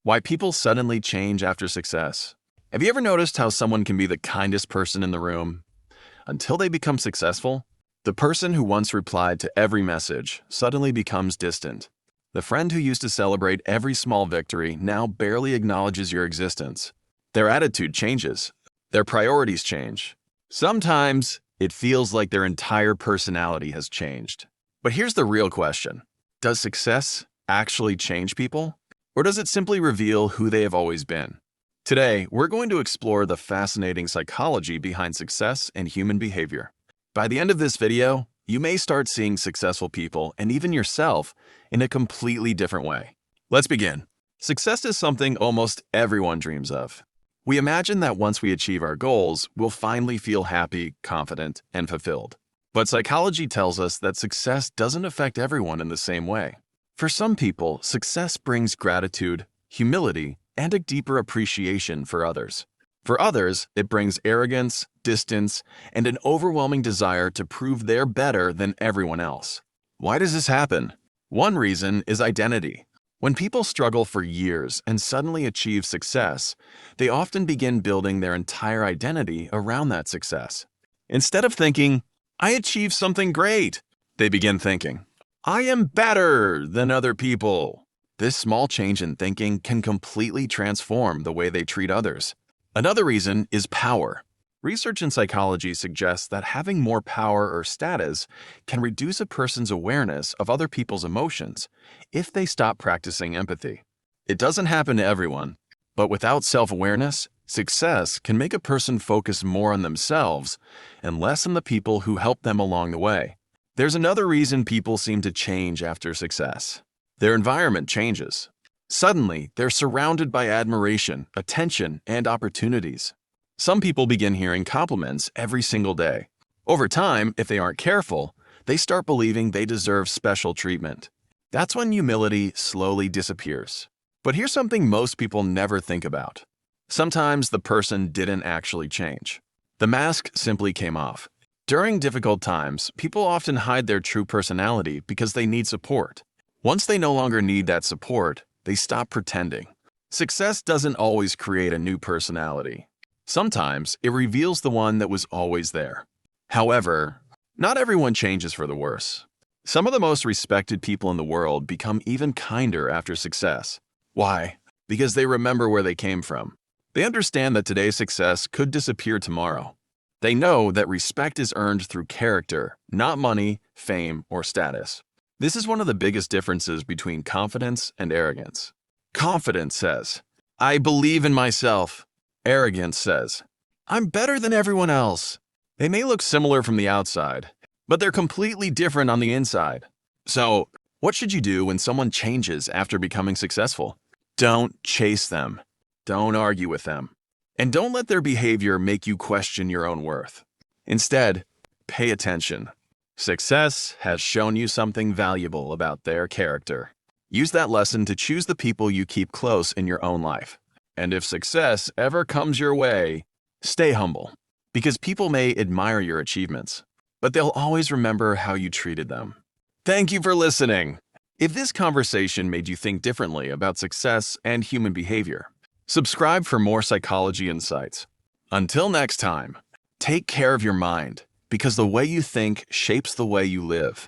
Why people suddenly change after success. Have you ever noticed how someone can be the kindest person in the room until they become successful? The person who once replied to every message suddenly becomes distant. The friend who used to celebrate every small victory now barely acknowledges your existence. Their attitude changes. Their priorities change. Sometimes it feels like their entire personality has changed. But here's the real question. Does success actually change people? Or does it simply reveal who they have always been? Today, we're going to explore the fascinating psychology behind success and human behavior. By the end of this video, you may start seeing successful people and even yourself in a completely different way. Let's begin. Success is something almost everyone dreams of. We imagine that once we achieve our goals, we'll finally feel happy, confident, and fulfilled. But psychology tells us that success doesn't affect everyone in the same way. For some people, success brings gratitude, humility, and a deeper appreciation for others. For others, it brings arrogance, distance, and an overwhelming desire to prove they're better than everyone else. Why does this happen? One reason is identity. When people struggle for years and suddenly achieve success, they often begin building their entire identity around that success. Instead of thinking, "I achieved something great," they begin thinking, "I am better than other people." This small change in thinking can completely transform the way they treat others. Another reason is power. Research in psychology suggests that having more power or status can reduce a person's awareness of other people's emotions if they stop practicing empathy. It doesn't happen to everyone, but without self-awareness, success can make a person focus more on themselves and less on the people who help them along the way. There's another reason people seem to change after success. Their environment changes. Suddenly, they're surrounded by admiration, attention, and opportunities. Some people begin hearing compliments every single day. Over time, if they aren't careful, they start believing they deserve special treatment. That's when humility slowly disappears. But here's something most people never think about. Sometimes the person didn't actually change. The mask simply came off. During difficult times, people often hide their true personality because they need support. Once they no longer need that support, they stop pretending. Success doesn't always create a new personality. Sometimes it reveals the one that was always there. However, not everyone changes for the worse. Some of the most respected people in the world become even kinder after success. Why? Because they remember where they came from. They understand that today's success could disappear tomorrow. They know that respect is earned through character, not money, fame, or status. This is one of the biggest differences between confidence and arrogance. Confidence says, "I believe in myself." Arrogance says, "I'm better than everyone else." They may look similar from the outside, but they're completely different on the inside. So, what should you do when someone changes after becoming successful? Don't chase them. Don't argue with them. And don't let their behavior make you question your own worth. Instead, pay attention. Success has shown you something valuable about their character. Use that lesson to choose the people you keep close in your own life. And if success ever comes your way, stay humble, because people may admire your achievements, but they'll always remember how you treated them. Thank you for listening. If this conversation made you think differently about success and human behavior, subscribe for more psychology insights. Until next time, take care of your mind, because the way you think shapes the way you live.